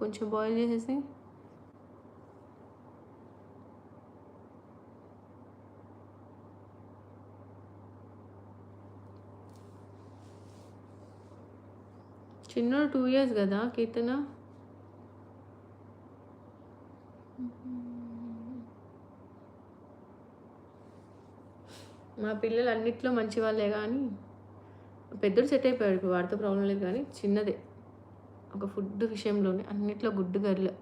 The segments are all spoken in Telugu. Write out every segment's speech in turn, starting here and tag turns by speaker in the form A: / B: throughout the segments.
A: కొంచెం బాయిల్ చేసేసి. చిన్నోడు 2 ఇయర్స్ కదా కీర్తన. మా పిల్లలు అన్నిట్లో మంచి వాళ్ళే కానీ పెద్దోడు సెట్ అయిపోయాడు, ఇప్పుడు వాడితో ప్రాబ్లం లేదు. కానీ చిన్నదే ఒక ఫుడ్ విషయంలోనే అన్నిట్లో గుడ్డు గర్ల్.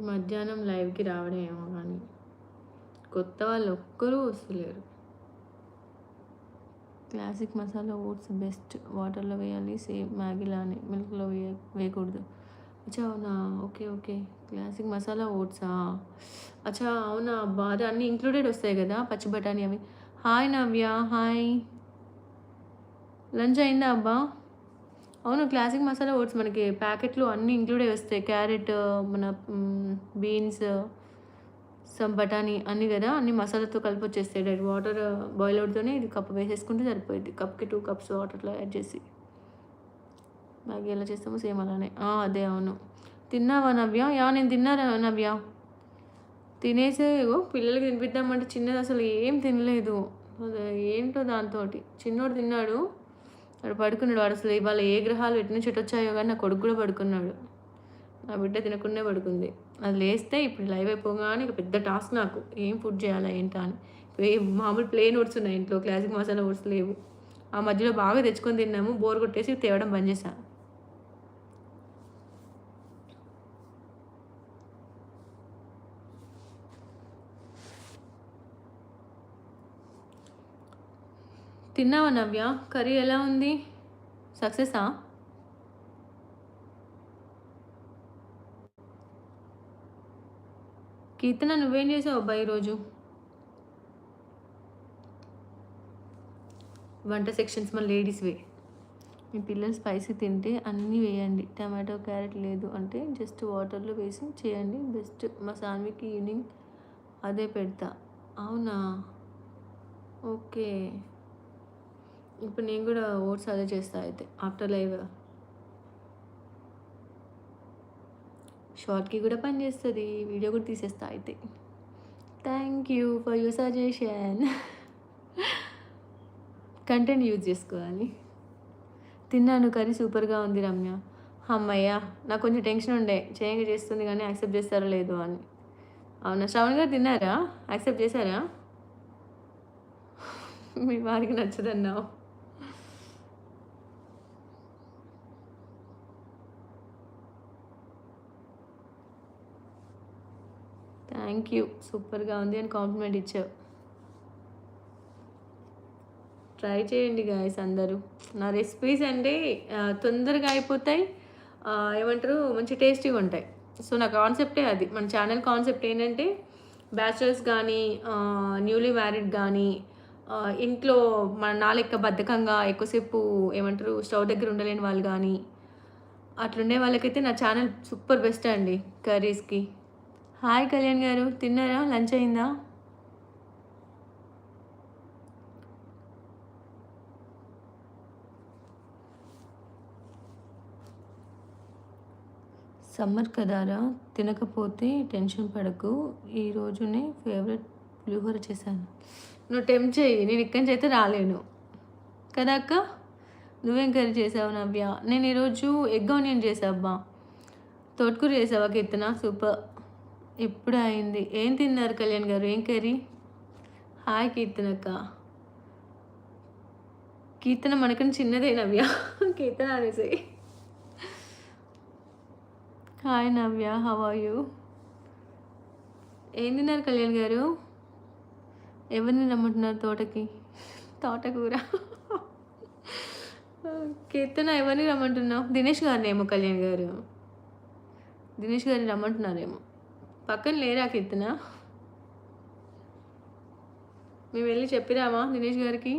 A: మధ్యాహ్నం లైవ్కి రావడం ఏమో కానీ కొత్త వాళ్ళు ఒక్కరూ వస్తలేరు. క్లాసిక్ మసాలా ఓట్స్ బెస్ట్, వాటర్లో వేయాలి సేమ్ మ్యాగీలానే, మిల్క్లో వేయకూడదు. అచ్చా అవునా, ఓకే ఓకే. క్లాసిక్ మసాలా ఓట్సా, అచ్చా అవునా అబ్బా, అది అన్నీ ఇంక్లూడెడ్ వస్తాయి కదా, పచ్చి బఠానీ అవి. హాయ్ నవ్య, హాయ్. లంచ్ అయిందా అబ్బా? అవును, క్లాసిక్ మసాలా ఓట్స్ మనకి ప్యాకెట్లు అన్నీ ఇంక్లూడే వస్తాయి. క్యారెట్, మన బీన్స్, సమ్ బఠానీ అన్నీ కదా, అన్ని మసాలాతో కలిపి వచ్చేస్తాయి. డైరెక్ట్ వాటర్ బాయిల్ అవుతూనే ఇది కప్ వేసేసుకుంటే సరిపోయింది. కప్కి 2 కప్స్ వాటర్లో యాడ్ చేసి మ్యాగీ ఎలా చేస్తామో సేమ్ అలానే. అదే అవును. తిన్నావా నవ్య? నేను తిన్నారా నవ్య? తినేసే పిల్లలకి తినిపిద్దామంటే చిన్నది అసలు ఏం తినలేదు. ఏంటో దాంతో. చిన్నోడు తిన్నాడు, వాడు పడుకున్నాడు. వాడు అసలు ఇవాళ ఏ గ్రహాలు ఎటు నుంచి ఎటు వచ్చాయో కానీ నా కొడుకు కూడా పడుకున్నాడు. నా బిడ్డ తినకుండా పడుకుంది. అది లేస్తే ఇప్పుడు లైవ్ అయిపోగానే ఇక పెద్ద టాస్క్ నాకు, ఏం ఫుడ్ చేయాలా ఏంటా అని. మామూలు ప్లేన్ ఓట్స్ ఉన్నాయి ఇంట్లో, క్లాసిక్ మసాలా ఓట్స్ లేవు. ఆ మధ్యలో బాగా తెచ్చుకొని తిన్నాము, బోర్ కొట్టేసి తేవడం బంద్ చేశాను. తిన్నావా నవ్య? కర్రీ ఎలా ఉంది? సక్సెసా? కీర్తన నువ్వేం చేసావు అబ్బా ఈరోజు? వంట సెక్షన్స్ మన లేడీస్వే. మీ పిల్లలు స్పైసీ తింటే అన్నీ వేయండి, టమాటో క్యారెట్ లేదు అంటే జస్ట్ వాటర్లో వేసి చేయండి బెస్ట్. మా సాన్వికి ఈవినింగ్ అదే పెడతా. అవునా, ఓకే. ఇప్పుడు నేను కూడా ఓట్స్ అదే చేస్తా అయితే ఆఫ్టర్ లైవ్. షార్ట్కి కూడా పని చేస్తుంది, వీడియో కూడా తీసేస్తా అయితే. Thank you for your suggestion. Content use చేసుకోవాలి. తిన్నాను, కర్రీ సూపర్గా ఉంది రమ్య. అమ్మయ్య, నాకు కొంచెం టెన్షన్ ఉండే, చేస్తుంది కానీ యాక్సెప్ట్ చేస్తారో లేదో అని. అవునా, శ్రవణ్ గారు తిన్నారా? యాక్సెప్ట్ చేశారా? మీ వారికి నచ్చదన్నావు. థ్యాంక్ యూ, సూపర్గా ఉంది అని కాంప్లిమెంట్ ఇచ్చావు. ట్రై చేయండి గాయస్ అందరూ. నా రెసిపీస్ అంటే తొందరగా అయిపోతాయి, ఏమంటారు మంచి టేస్టీగా ఉంటాయి. సో నా కాన్సెప్టే అది. మన ఛానల్ కాన్సెప్ట్ ఏంటంటే బ్యాచులర్స్ కానీ, న్యూలీ మ్యారీడ్ కానీ, ఇంట్లో నా లెక్క బద్ధకంగా ఎక్కువసేపు ఏమంటారు స్టవ్ దగ్గర ఉండలేని వాళ్ళు కానీ, అట్లుండే వాళ్ళకైతే నా ఛానల్ సూపర్ బెస్ట్ అండి కర్రీస్కి. హాయ్ కళ్యాణ్ గారు, తిన్నారా? లంచ్ అయిందా? సమ్మర్ కదారా, తినకపోతే టెన్షన్ పడకు, ఈ రోజునే ఫేవరెట్ పులిహోర చేశాను. నువ్వు టెంప్ట్ చేయి, నేను ఇక్కడి నుంచి అయితే రాలేను కదా అక్క. నువ్వేం కర్రీ చేసావు నవ్య? నేను ఈరోజు ఎగ్ ఆనియన్ చేసా అబ్బా. తోటకూర చేసావా కీర్తన? సూపర్, ఇప్పుడు అయింది. ఏం తిన్నారు కళ్యాణ్ గారు? ఏం కర్రీ? హాయ్ కీర్తన అక్క. కీర్తన మనకని చిన్నదే నవ్య. కీర్తన అనేసి. Hi Navya, how are you? ఏం తిన్నారు కళ్యాణ్ గారు? ఎవరిని రమ్మంటున్నారు తోటకి? తోటకూర. కీర్తన ఎవరిని రమ్మంటున్నావు? దినేష్ గారిని ఏమో కళ్యాణ్ గారు. దినేష్ గారిని రమ్మంటున్నారేమో. పక్కన లేరా కీర్తన? మేము వెళ్ళి చెప్పిరామా దినేష్ గారికి?